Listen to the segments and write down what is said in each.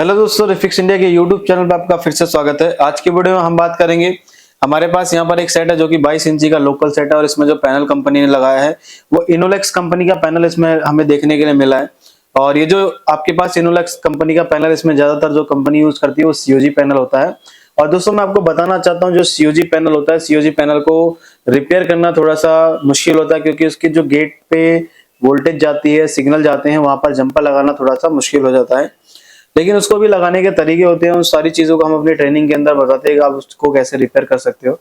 Hello दोस्तों, refix India के YouTube channel पर आपका फिर से स्वागत है। आज की वीडियो में हम बात करेंगे, हमारे पास यहाँ पर एक सेट है जो कि 22 इंची का लोकल सेट है और इसमें जो पैनल कंपनी ने लगाया है वो इनोलेक्स कंपनी का पैनल इसमें हमें देखने के लिए मिला है। और ये जो आपके पास इनोलेक्स कंपनी का पैनल, इसमें ज्यादातर जो कंपनी यूज करती है वो सीओजी पैनल होता है। और दोस्तों मैं आपको बताना चाहता हूँ, जो सीओजी पैनल होता है, सीओजी पैनल को रिपेयर करना थोड़ा सा मुश्किल होता है, क्योंकि उसकी जो गेट पे वोल्टेज जाती है, सिग्नल जाते हैं, वहां पर जंपर लगाना थोड़ा सा मुश्किल हो जाता है। लेकिन उसको भी लगाने के तरीके होते हैं, उन सारी चीजों को हम अपनी ट्रेनिंग के अंदर बताते हैं कि आप उसको कैसे रिपेयर कर सकते हो।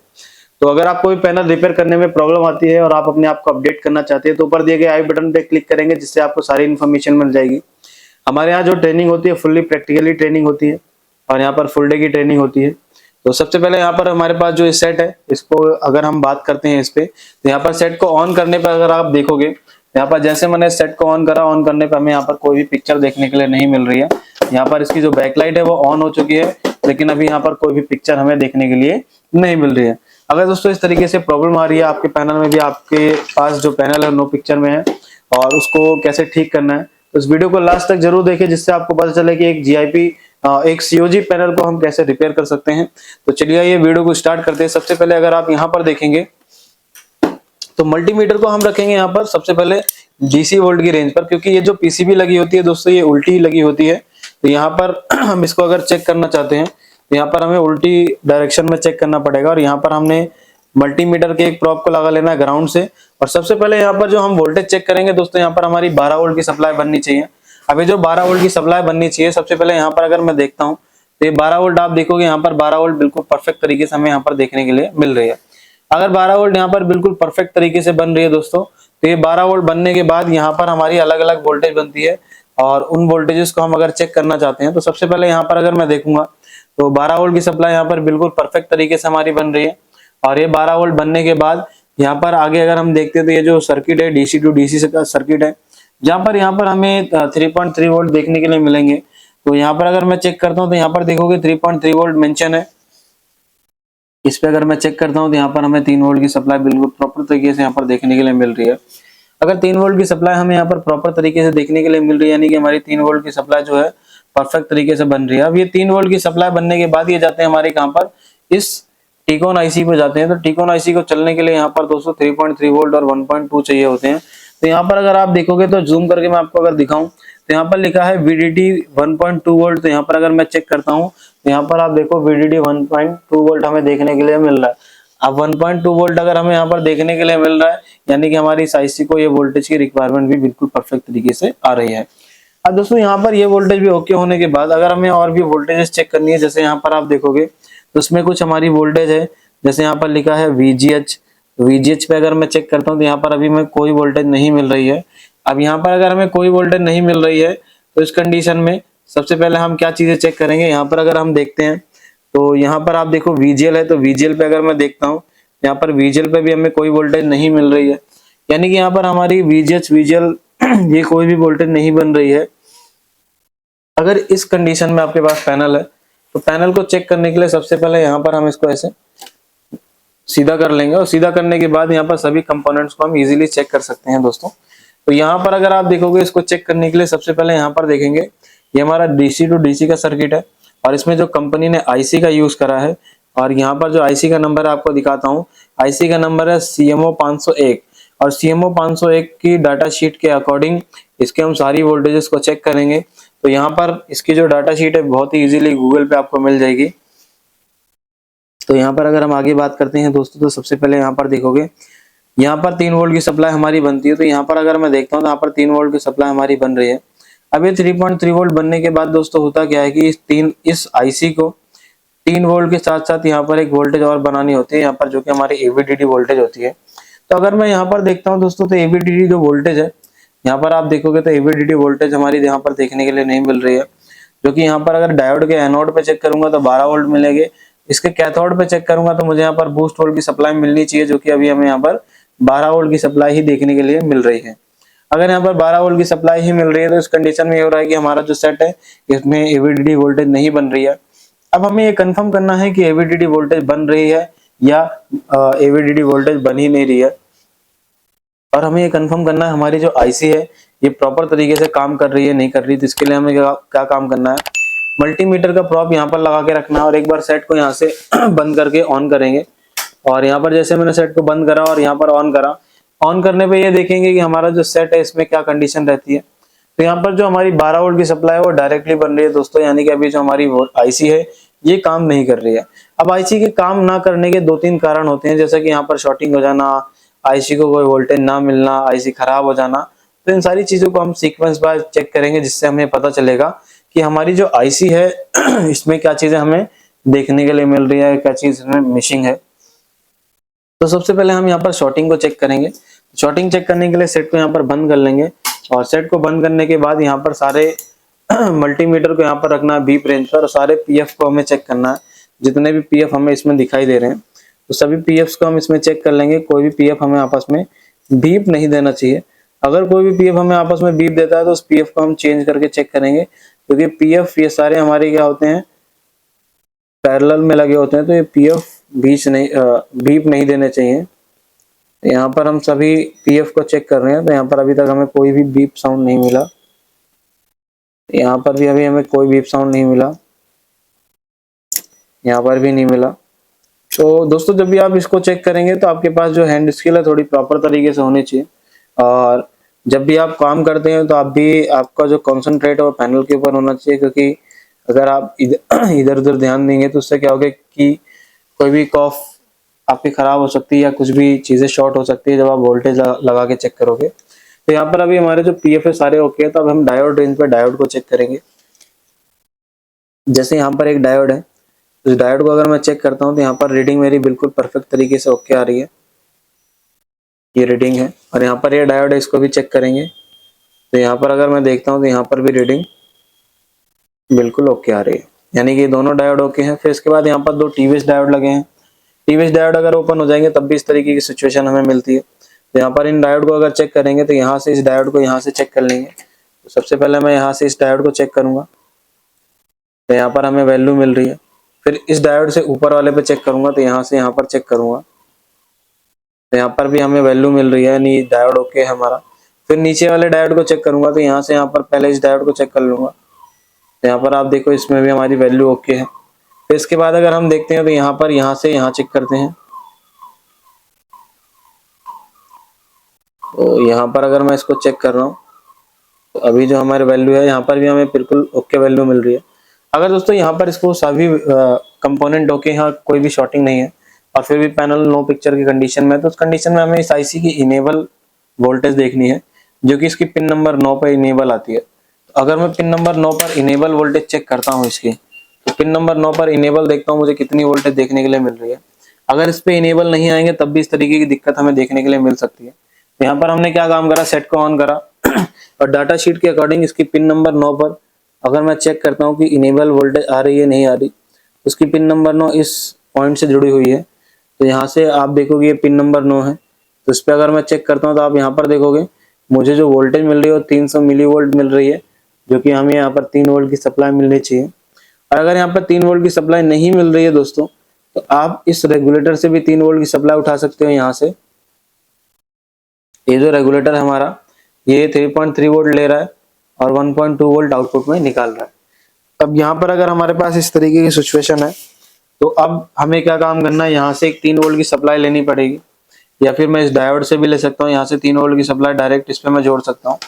तो अगर आपको भी पैनल रिपेयर करने में प्रॉब्लम आती है और आप अपने आप को अपडेट करना चाहते हैं तो ऊपर दिए गए आई बटन पे क्लिक करेंगे, जिससे आपको सारी इन्फॉर्मेशन मिल जाएगी। हमारे यहाँ जो ट्रेनिंग होती है फुल्ली प्रैक्टिकली ट्रेनिंग होती है और यहाँ पर फुल डे की ट्रेनिंग होती है। तो सबसे पहले यहाँ पर हमारे पास जो सेट है, इसको अगर हम बात करते हैं इस पे, तो यहाँ पर सेट को ऑन करने पर अगर आप देखोगे, यहाँ पर जैसे मैंने सेट को ऑन करा, ऑन करने पर हमें यहाँ पर कोई भी पिक्चर देखने के लिए नहीं मिल रही है। यहाँ पर इसकी जो बैकलाइट है वो ऑन हो चुकी है, लेकिन अभी यहाँ पर कोई भी पिक्चर हमें देखने के लिए नहीं मिल रही है। अगर दोस्तों इस तरीके से प्रॉब्लम आ रही है आपके पैनल में भी, आपके पास जो पैनल है नो पिक्चर में है और उसको कैसे ठीक करना है, तो इस वीडियो को लास्ट तक जरूर देखें, जिससे आपको पता चले कि एक जीआईपी एक सीओजी पैनल को हम कैसे रिपेयर कर सकते हैं। तो चलिए ये वीडियो को स्टार्ट करते हैं। सबसे पहले अगर आप यहाँ पर देखेंगे तो मल्टीमीटर को हम रखेंगे यहाँ पर सबसे पहले डीसी वोल्ट की रेंज पर, क्योंकि ये जो पीसीबी लगी होती है दोस्तों ये उल्टी लगी होती है। तो यहाँ पर हम इसको अगर चेक करना चाहते हैं तो यहाँ पर हमें उल्टी डायरेक्शन में चेक करना पड़ेगा। और यहाँ पर हमने मल्टीमीटर के एक प्रोब को लगा लेना है ग्राउंड से। और सबसे पहले यहाँ पर जो हम वोल्टेज चेक करेंगे दोस्तों, यहाँ पर हमारी 12 वोल्ट की सप्लाई बननी चाहिए। अभी जो 12 वोल्ट की सप्लाई बननी चाहिए, सबसे पहले यहाँ पर अगर मैं देखता हूँ तो ये 12 वोल्ट आप देखोगे, यहाँ पर 12 वोल्ट बिल्कुल परफेक्ट तरीके से हमें यहाँ पर देखने के लिए मिल रही है। अगर 12 वोल्ट यहाँ पर बिल्कुल परफेक्ट तरीके से बन रही है दोस्तों, तो ये 12 वोल्ट बनने के बाद यहाँ पर हमारी अलग अलग वोल्टेज बनती है। और उन वोल्टेजेस को हम अगर चेक करना चाहते हैं तो सबसे पहले यहाँ पर अगर मैं देखूंगा तो 12 वोल्ट की सप्लाई यहाँ पर बिल्कुल परफेक्ट तरीके से हमारी बन रही है। और ये 12 वोल्ट बनने के बाद यहाँ पर आगे अगर हम देखते हैं तो ये जो सर्किट है डीसी टू डीसी का सर्किट है, जहाँ पर हमें 3.3 वोल्ट देखने के लिए मिलेंगे। तो यहाँ पर अगर मैं चेक करता हूँ तो यहाँ पर देखोगे 3.3 वोल्ट मेंशन है। इस पे अगर मैं चेक करता हूँ तो यहाँ पर हमें 3 वोल्ट की सप्लाई बिल्कुल प्रॉपर तरीके से यहाँ पर देखने के लिए मिल रही है। अगर 3 वोल्ट की सप्लाई हमें यहाँ पर प्रॉपर तरीके से देखने के लिए मिल रही है, यानी कि हमारी 3 वोल्ट की सप्लाई जो है परफेक्ट तरीके से बन रही है। अब ये 3 वोल्ट की सप्लाई बनने के बाद ये जाते हैं हमारे कहाँ पर, इस टीकॉन आईसी पे जाते हैं। तो टीकॉन आईसी को चलने के लिए यहाँ पर दोस्तों 3.3 वोल्ट और 1.2 चाहिए होते हैं। तो यहाँ पर अगर आप देखोगे तो जूम करके मैं आपको अगर दिखाऊं तो यहाँ पर लिखा है VDD 1.2 वोल्ट। तो यहाँ पर अगर मैं चेक करता हूँ तो यहाँ पर आप देखो VDD 1.2 वोल्ट हमें देखने के लिए मिल रहा है। अब 1.2 वोल्ट अगर हमें यहाँ पर देखने के लिए मिल रहा है, यानी कि हमारी इस आईसी को ये वोल्टेज की रिक्वायरमेंट भी बिल्कुल परफेक्ट तरीके से आ रही है। अब दोस्तों यहाँ पर ये वोल्टेज भी ओके होने के बाद अगर हमें और भी वोल्टेजेस चेक करनी है, जैसे यहाँ पर आप देखोगे तो उसमें कुछ हमारी वोल्टेज है, जैसे यहाँ पर लिखा है VGH। VGH पे अगर मैं चेक करता हूँ तो यहाँ पर अभी में कोई वोल्टेज नहीं मिल रही है। अब यहाँ पर अगर हमें कोई वोल्टेज नहीं मिल रही है तो इस कंडीशन में सबसे पहले हम क्या चीजें चेक करेंगे, यहाँ पर अगर हम देखते हैं तो यहाँ पर आप देखो VGL है। तो VGL पे अगर मैं देखता हूँ यहाँ पर VGL पे भी हमें कोई वोल्टेज नहीं मिल रही है, यानी कि यहाँ पर हमारी VGH VGL ये कोई भी वोल्टेज नहीं बन रही है। अगर इस कंडीशन में आपके पास पैनल है तो पैनल को चेक करने के लिए सबसे पहले यहाँ पर हम इसको ऐसे सीधा कर लेंगे और सीधा करने के बाद यहाँ पर सभी कंपोनेंट्स को हम इजीली चेक कर सकते हैं दोस्तों। तो यहाँ पर अगर आप देखोगे इसको चेक करने के लिए सबसे पहले यहाँ पर देखेंगे ये हमारा डीसी टू डीसी का सर्किट है और इसमें जो कंपनी ने आईसी का यूज करा है, और यहाँ पर जो आईसी का नंबर है आपको दिखाता हूँ। आईसी का नंबर है CMO 501 और CMO 501 की डाटा शीट के अकॉर्डिंग इसके हम सारी वोल्टेजेस को चेक करेंगे। तो यहाँ पर इसकी जो डाटा शीट है बहुत ही इजीली गूगल पे आपको मिल जाएगी। तो यहाँ पर अगर हम आगे बात करते हैं दोस्तों, तो सबसे पहले यहाँ पर देखोगे यहाँ पर 3 वोल्ट की सप्लाई हमारी बनती है। तो यहाँ पर अगर मैं देखता हूँ तो यहाँ पर 3 वोल्ट की सप्लाई हमारी बन रही है। अब ये 3.3 वोल्ट बनने के बाद दोस्तों होता क्या है कि इस आईसी को 3 वोल्ट के साथ साथ यहाँ पर एक वोल्टेज और बनानी होती है यहाँ पर, जो कि हमारी AVDD वोल्टेज होती है। तो अगर मैं यहाँ पर देखता हूँ दोस्तों तो AVDD जो वोल्टेज है यहाँ पर आप देखोगे तो AVDD वोल्टेज हमारी यहाँ पर देखने के लिए नहीं मिल रही है, जो कि यहाँ पर अगर डायोड के एनोड पे चेक करूंगा तो 12 वोल्ट मिलेंगे। इसके कैथोड पे चेक करूंगा तो मुझे यहाँ पर बूस्ट वोल्ट की सप्लाई मिलनी चाहिए, जो कि अभी हमें यहाँ पर 12 वोल्ट की सप्लाई ही देखने के लिए मिल रही है। अगर यहाँ पर 12 वोल्ट की सप्लाई ही मिल रही है तो इस कंडीशन में ये हो रहा है कि हमारा जो सेट है इसमें AVDD वोल्टेज नहीं बन रही है। अब हमें ये कंफर्म करना है कि AVDD वोल्टेज बन रही है या AVDD वोल्टेज बन ही नहीं रही है, और हमें ये कंफर्म करना है हमारी जो आईसी है ये प्रॉपर तरीके से काम कर रही है नहीं कर रही। तो इसके लिए हमें क्या काम करना है, मल्टीमीटर का प्रॉप यहाँ पर लगा के रखना है और एक बार सेट को यहाँ से बंद करके ऑन करेंगे। और यहाँ पर जैसे मैंने सेट को बंद करा और यहाँ पर ऑन करा, ऑन करने पे ये देखेंगे कि हमारा जो सेट है इसमें क्या कंडीशन रहती है। तो यहाँ पर जो हमारी 12 वोल्ट की सप्लाई है वो डायरेक्टली बन रही है दोस्तों, यानी कि अभी जो हमारी आईसी है ये काम नहीं कर रही है। अब आईसी के काम ना करने के 2-3 कारण होते हैं, जैसे कि यहाँ पर शॉर्टिंग हो जाना, आईसी को कोई वोल्टेज ना मिलना, आईसी खराब हो जाना। तो इन सारी चीजों को हम सीक्वेंस बाय चेक करेंगे, जिससे हमें पता चलेगा कि हमारी जो आईसी है इसमें क्या चीजें हमें देखने के लिए मिल रही है, क्या चीज इसमें मिसिंग है। तो सबसे पहले हम यहाँ पर शॉर्टिंग को चेक करेंगे। शॉर्टिंग चेक करने के लिए सेट को यहाँ पर बंद कर लेंगे और सेट को बंद करने के बाद यहाँ पर सारे मल्टीमीटर को यहाँ पर रखना है बीप रेंज पर और सारे पीएफ को हमें चेक करना है। जितने भी पीएफ हमें इसमें दिखाई दे रहे हैं तो सभी पीएफ को हम इसमें चेक कर लेंगे। कोई भी पीएफ हमें आपस में बीप नहीं देना चाहिए। अगर कोई भी पीएफ हमें आपस में बीप देता है तो उस पीएफ को हम चेंज करके चेक करेंगे, क्योंकि पीएफ ये सारे हमारे क्या होते हैं, पैरेलल में लगे होते हैं, तो ये पीएफ बीप नहीं देने चाहिए। तो यहाँ पर हम सभी पीएफ को चेक कर रहे हैं, तो यहाँ पर अभी तक हमें कोई भी बीप साउंड नहीं मिला। यहाँ पर भी अभी हमें कोई बीप साउंड नहीं मिला, यहाँ पर भी नहीं मिला। तो दोस्तों जब भी आप इसको चेक करेंगे तो आपके पास जो हैंड स्किल है थोड़ी प्रॉपर तरीके से होनी चाहिए। और जब भी आप काम करते हैं तो आप भी, आपका जो कॉन्सेंट्रेट है वो पैनल के ऊपर होना चाहिए, क्योंकि अगर आप इधर उधर ध्यान देंगे तो उससे क्या होगा कि कोई भी कॉफ आपकी खराब हो सकती है या कुछ भी चीजें शॉर्ट हो सकती है जब आप वोल्टेज लगा के चेक करोगे। तो यहाँ पर अभी हमारे जो पीएफ है सारे ओके है। तो अब हम डायोड रेंज पे डायोड को चेक करेंगे। जैसे यहाँ पर एक डायोड है, इस डायोड को अगर मैं चेक करता हूँ तो यहाँ पर रीडिंग मेरी बिल्कुल परफेक्ट तरीके से ओके आ रही है, ये रीडिंग है। और यहाँ पर ये डायोड है, इसको भी चेक करेंगे। तो यहाँ पर अगर मैं देखता हूँ तो यहाँ पर भी रीडिंग बिल्कुल ओके आ रही है, यानी कि दोनों डायोड ओके हैं। फिर इसके बाद यहाँ पर 2 टीवीएस डायोड लगे हैं। टीवीएस डायोड अगर ओपन हो जाएंगे तब भी इस तरीके की सिचुएशन हमें मिलती है। तो यहाँ पर इन डायोड को अगर चेक करेंगे तो यहाँ से इस डायोड को यहाँ से चेक कर लेंगे। तो सबसे पहले मैं यहाँ से इस डायोड को चेक करूंगा, तो यहाँ पर हमें वैल्यू मिल रही है। फिर इस डायोड से ऊपर वाले पे चेक करूंगा, तो यहाँ से यहाँ पर चेक करूंगा, तो यहाँ पर भी हमें वैल्यू मिल रही है, यानी डायोड ओके है हमारा। फिर नीचे वाले डायोड को चेक करूंगा, तो यहाँ से यहाँ पर पहले इस डायोड को चेक कर लूंगा, तो यहाँ पर आप देखो इसमें भी हमारी वैल्यू ओके है। फिर इसके बाद अगर हम देखते हैं तो यहाँ पर यहाँ से यहाँ चेक करते हैं। तो यहाँ पर अगर मैं इसको चेक कर रहा हूँ तो अभी जो हमारी वैल्यू है यहाँ पर भी हमें बिल्कुल ओके वैल्यू मिल रही है। अगर दोस्तों यहाँ पर इसको सभी कंपोनेंट ओके, यहाँ कोई भी शॉर्टिंग नहीं है और फिर भी पैनल नो पिक्चर की कंडीशन में है, तो उस कंडीशन में हमें इस आईसी की इनेबल वोल्टेज देखनी है, जो कि इसकी पिन नंबर 9 पर इनेबल आती है। तो अगर मैं पिन नंबर 9 पर इनेबल वोल्टेज चेक करता हूँ इसकी, तो पिन नंबर 9 पर इनेबल देखता हूँ मुझे कितनी वोल्टेज देखने के लिए मिल रही है। अगर इस पे इनेबल नहीं आएंगे तब भी इस तरीके की दिक्कत हमें देखने के लिए मिल सकती है। तो यहाँ पर हमने क्या काम करा, सेट को ऑन करा और डाटा शीट के अकॉर्डिंग इसकी पिन नंबर 9 पर अगर मैं चेक करता हूँ कि इनेबल वोल्टेज आ रही है नहीं आ रही, उसकी पिन नंबर 9 इस पॉइंट से जुड़ी हुई है। तो यहाँ से आप देखोगे ये पिन नंबर 9 है, तो इस पर अगर मैं चेक करता हूँ तो आप यहाँ पर देखोगे मुझे जो वोल्टेज मिल रही है वो 300 मिली वोल्ट मिल रही है, जो कि हमें यहाँ पर 3 वोल्ट की सप्लाई मिलनी चाहिए। और अगर यहाँ पर 3 वोल्ट की सप्लाई नहीं मिल रही है दोस्तों, तो आप इस रेगुलेटर से भी 3 वोल्ट की सप्लाई उठा सकते हो। यहाँ से ये जो रेगुलेटर है हमारा, ये 3.3 वोल्ट ले रहा है और 1.2 वोल्ट आउटपुट में निकाल रहा है। अब यहाँ पर अगर हमारे पास इस तरीके की सिचुएशन है तो अब हमें क्या काम करना है, यहाँ से एक 3 वोल्ट की सप्लाई लेनी पड़ेगी, या फिर मैं इस डायोड से भी ले सकता हूँ। यहाँ से 3 वोल्ट की सप्लाई डायरेक्ट इस पे मैं जोड़ सकता हूँ।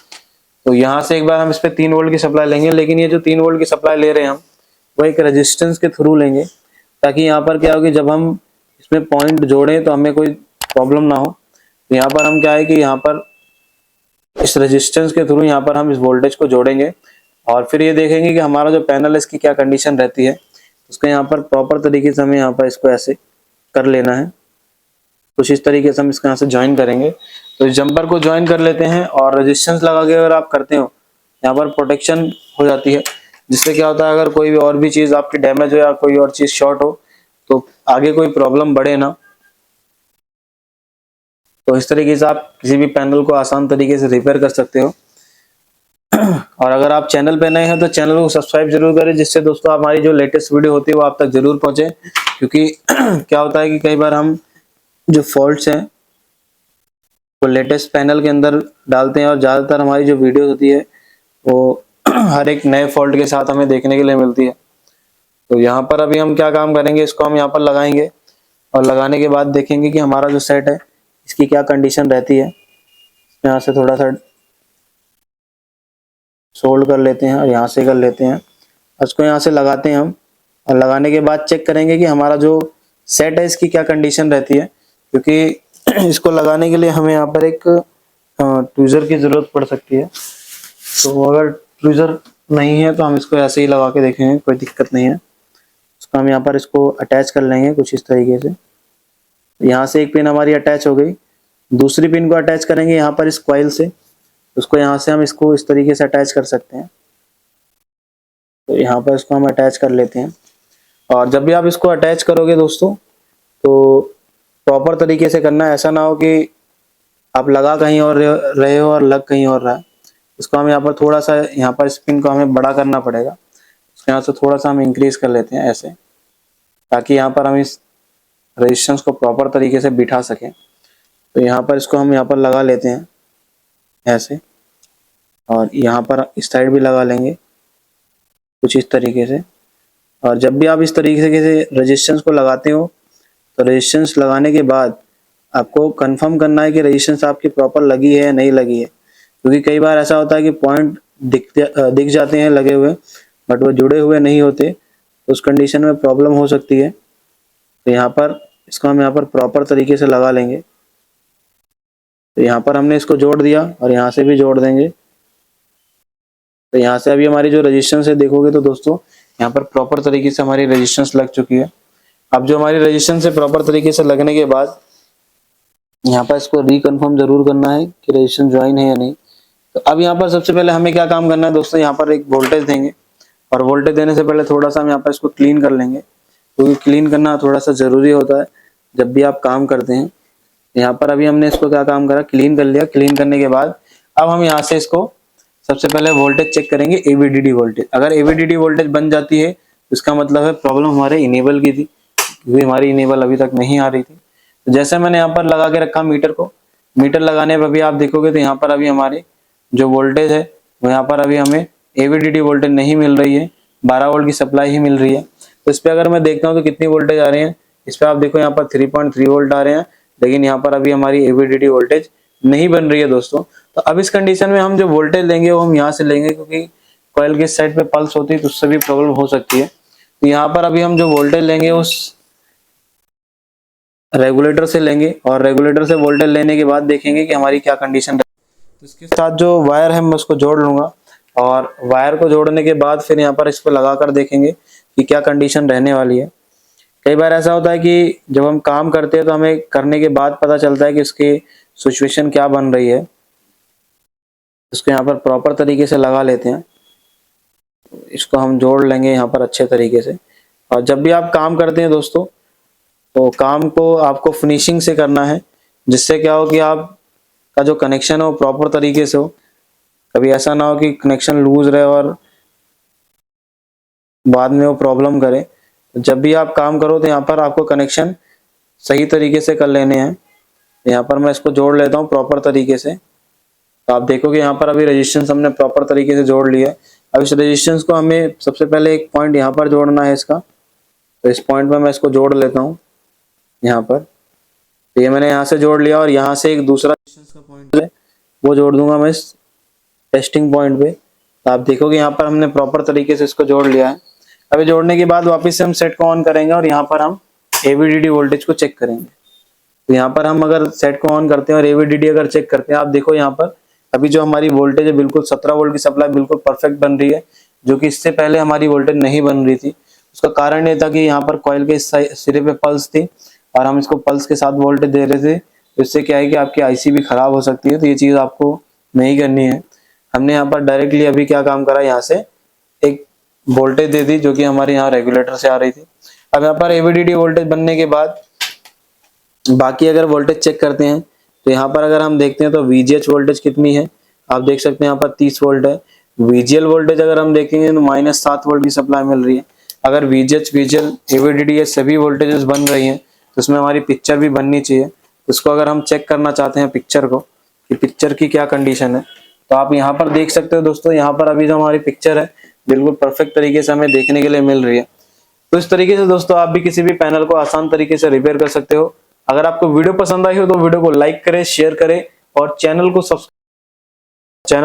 तो यहाँ से एक बार हम इस पे 3 वोल्ट की सप्लाई लेंगे, लेकिन ये जो 3 वोल्ट की सप्लाई ले रहे हैं हम, वो एक रेजिस्टेंस के थ्रू लेंगे, ताकि यहाँ पर क्या होगी जब हम इसमें पॉइंट जोड़ें तो हमें कोई प्रॉब्लम ना हो। तो यहाँ पर हम क्या है कि यहाँ पर इस रेजिस्टेंस के थ्रू यहाँ पर हम इस वोल्टेज को जोड़ेंगे और फिर ये देखेंगे कि हमारा जो पैनल है इसकी क्या कंडीशन रहती है। उसको यहाँ पर प्रॉपर तरीके से हमें यहाँ पर इसको ऐसे कर लेना है। कुछ इस तरीके से हम इसको यहाँ से ज्वाइन करेंगे। तो इस जंपर को ज्वाइन कर लेते हैं और रेजिस्टेंस लगा के अगर आप करते हो, यहाँ पर प्रोटेक्शन हो जाती है, जिससे क्या होता है अगर कोई भी और भी चीज आपकी डैमेज हो या कोई और चीज शॉर्ट हो तो आगे कोई प्रॉब्लम बढ़े ना। तो इस तरीके से आप किसी भी पैनल को आसान तरीके से रिपेयर कर सकते हो। और अगर आप चैनल पे नए हैं तो चैनल को सब्सक्राइब जरूर करें, जिससे दोस्तों हमारी जो लेटेस्ट वीडियो होती है वो आप तक जरूर पहुंचे। क्योंकि क्या होता है कि कई बार हम जो फॉल्ट्स हैं वो लेटेस्ट पैनल के अंदर डालते हैं और ज़्यादातर हमारी जो वीडियो होती है वो हर एक नए फॉल्ट के साथ हमें देखने के लिए मिलती है। तो यहाँ पर अभी हम क्या काम करेंगे, इसको हम यहाँ पर लगाएंगे और लगाने के बाद देखेंगे कि हमारा जो सेट है इसकी क्या कंडीशन रहती है। यहाँ से थोड़ा सा सोल्ड कर लेते हैं और यहाँ से कर लेते हैं, उसको यहाँ से लगाते हैं हम। और लगाने के बाद चेक करेंगे कि हमारा जो सेट है इसकी क्या कंडीशन रहती है, क्योंकि इसको लगाने के लिए हमें यहाँ पर एक ट्वीजर की ज़रूरत पड़ सकती है। तो अगर ट्वीजर नहीं है तो हम इसको ऐसे ही लगा के देखेंगे, कोई दिक्कत नहीं है। उसको हम यहाँ पर इसको अटैच कर लेंगे कुछ इस तरीके से। यहाँ से एक पिन हमारी अटैच हो गई, दूसरी पिन को अटैच करेंगे यहाँ पर इस कॉइल से। उसको यहाँ से हम इसको इस तरीके से अटैच कर सकते हैं। तो यहाँ पर इसको हम अटैच कर लेते हैं। और जब भी आप इसको अटैच करोगे दोस्तों तो प्रॉपर तरीके से करना है, ऐसा ना हो कि आप लगा कहीं और रहे हो और लग कहीं और रहा है। इसको हम यहाँ पर थोड़ा सा, यहाँ पर स्पिन को हमें बड़ा करना पड़ेगा। इसको यहाँ से थोड़ा सा हम इंक्रीज कर लेते हैं ऐसे, ताकि यहाँ पर हम इस रेजिस्टेंस को प्रॉपर तरीके से बिठा सकें। तो यहाँ पर इसको हम यहाँ पर लगा लेते हैं ऐसे, और यहाँ पर इस साइड भी लगा लेंगे कुछ इस तरीके से। और जब भी आप इस तरीके से रेजिस्टेंस को लगाते हो तो रेजिस्टेंस लगाने के बाद आपको कंफर्म करना है कि रेजिस्टेंस आपकी प्रॉपर लगी है या नहीं लगी है, क्योंकि कई बार ऐसा होता है कि पॉइंट दिख जाते हैं लगे हुए, बट वो जुड़े हुए नहीं होते, तो उस कंडीशन में प्रॉब्लम हो सकती है। तो यहाँ पर इसको हम यहाँ पर प्रॉपर तरीके से लगा लेंगे। तो यहाँ पर हमने इसको जोड़ दिया और यहाँ से भी जोड़ देंगे। तो यहाँ से अभी हमारी जो रेजिस्टेंस है देखोगे तो दोस्तों यहाँ पर प्रॉपर तरीके से हमारी रेजिस्टेंस लग चुकी है। अब जो हमारी रेजिस्टेंस है प्रॉपर तरीके से लगने के बाद यहाँ पर इसको रिकन्फर्म जरूर करना है कि रेजिस्टेंस ज्वाइन है या नहीं। तो अब यहाँ पर सबसे पहले हमें क्या काम करना है दोस्तों, यहाँ पर एक वोल्टेज देंगे, और वोल्टेज देने से पहले थोड़ा सा हम यहाँ पर इसको क्लीन कर लेंगे, क्योंकि क्लीन करना थोड़ा सा जरूरी होता है जब भी आप काम करते हैं। यहाँ पर अभी हमने इसको क्या काम करा, क्लीन कर लिया। क्लीन करने के बाद अब हम यहाँ से इसको सबसे पहले वोल्टेज चेक करेंगे, AVDD वोल्टेज। अगर AVDD वोल्टेज बन जाती है तो इसका मतलब है प्रॉब्लम हमारे इनेबल की थी, क्योंकि हमारी इनेबल अभी तक नहीं आ रही थी। तो जैसे मैंने यहाँ पर लगा के रखा मीटर को, मीटर लगाने पर भी आप देखोगे तो यहाँ पर अभी हमारे जो वोल्टेज है वो यहाँ पर अभी हमें AVDD वोल्टेज नहीं मिल रही है, 12 वोल्ट की सप्लाई ही मिल रही है। तो इस पर अगर मैं देखता हूँ तो कितनी वोल्टेज आ रही है, इस पर आप देखो यहाँ पर 3.3 वोल्ट आ रहे हैं, लेकिन यहाँ पर अभी हमारी AVDD वोल्टेज नहीं बन रही है दोस्तों। तो अब इस कंडीशन में हम जो वोल्टेज लेंगे वो हम यहाँ से लेंगे, क्योंकि कॉइल के साइड पे पल्स होती है तो उससे भी प्रॉब्लम हो सकती है। तो यहाँ पर अभी हम जो वोल्टेज लेंगे उस रेगुलेटर से लेंगे, और रेगुलेटर से वोल्टेज लेने के बाद देखेंगे कि हमारी क्या कंडीशन है। तो इसके साथ जो वायर है मैं उसको जोड़ लूंगा, और वायर को जोड़ने के बाद फिर यहाँ पर इस पर लगा कर देखेंगे कि क्या कंडीशन रहने वाली है। कई बार ऐसा होता है कि जब हम काम करते हैं तो हमें करने के बाद पता चलता है कि इसकी सिचुएशन क्या बन रही है। इसको यहाँ पर प्रॉपर तरीके से लगा लेते हैं, इसको हम जोड़ लेंगे यहाँ पर अच्छे तरीके से। और जब भी आप काम करते हैं दोस्तों तो काम को आपको फिनिशिंग से करना है, जिससे क्या हो कि आपका जो कनेक्शन है वो प्रॉपर तरीके से हो। कभी ऐसा ना हो कि कनेक्शन लूज रहे और बाद में वो प्रॉब्लम करे। जब भी आप काम करो तो यहाँ पर आपको कनेक्शन सही तरीके से कर लेने हैं। यहाँ पर मैं इसको जोड़ लेता हूँ प्रॉपर तरीके से। तो आप देखोगे यहाँ पर अभी रेजिस्टेंस हमने प्रॉपर तरीके से जोड़ लिया है। अब इस रेजिस्टेंस को हमें सबसे पहले एक पॉइंट यहाँ पर जोड़ना है इसका। तो इस पॉइंट में मैं इसको जोड़ लेता हूँ यहाँ पर। तो ये मैंने यहाँ से जोड़ लिया, और यहाँ से एक दूसरा रेजिस्टेंस का पॉइंट है वो जोड़ दूंगा मैं इस टेस्टिंग पॉइंट पे। तो आप देखोगे यहाँ पर हमने प्रॉपर तरीके से इसको जोड़ लिया है। अभी जोड़ने के बाद वापस से हम सेट को ऑन करेंगे और यहाँ पर हम AVDD वोल्टेज को चेक करेंगे। तो यहाँ पर हम अगर सेट को ऑन करते हैं और AVDD अगर चेक करते हैं, आप देखो यहाँ पर अभी जो हमारी वोल्टेज है बिल्कुल 17 वोल्ट की सप्लाई बिल्कुल परफेक्ट बन रही है, जो कि इससे पहले हमारी वोल्टेज नहीं बन रही थी। उसका कारण ये था कि यहाँ पर कॉइल के सिरे पे पल्स थी और हम इसको पल्स के साथ वोल्टेज दे रहे थे। तो इससे क्या है कि आपकी IC भी खराब हो सकती है। तो ये चीज़ आपको नहीं करनी है। हमने यहाँ पर डायरेक्टली अभी क्या काम करा, यहाँ से एक वोल्टेज दे दी जो कि हमारे यहाँ रेगुलेटर से आ रही थी। अब यहाँ पर AVDD वोल्टेज बनने के बाद बाकी अगर वोल्टेज चेक करते हैं तो यहाँ पर अगर हम देखते हैं तो VGH वोल्टेज कितनी है, आप देख सकते हैं यहाँ पर 30 वोल्ट है। VGL वोल्टेज अगर हम देखेंगे तो -7 वोल्ट की सप्लाई मिल रही है। अगर VGH, VGL, AVDD ये सभी वोल्टेजेस बन रही हैं तो उसमें हमारी पिक्चर भी बननी चाहिए। तो इसको अगर हम चेक करना चाहते हैं पिक्चर को कि पिक्चर की क्या कंडीशन है, तो आप यहाँ पर देख सकते हो दोस्तों। यहाँ पर अभी जो हमारी पिक्चर है बिल्कुल परफेक्ट तरीके से हमें देखने के लिए मिल रही है। तो इस तरीके से दोस्तों आप भी किसी भी पैनल को आसान तरीके से रिपेयर कर सकते हो। अगर आपको वीडियो पसंद आई हो तो वीडियो को लाइक करें, शेयर करें और चैनल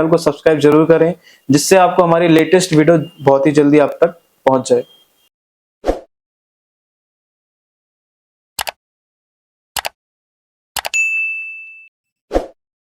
को सब्सक्राइब जरूर करें, जिससे आपको हमारी लेटेस्ट वीडियो बहुत ही जल्दी आप तक पहुंच जाए।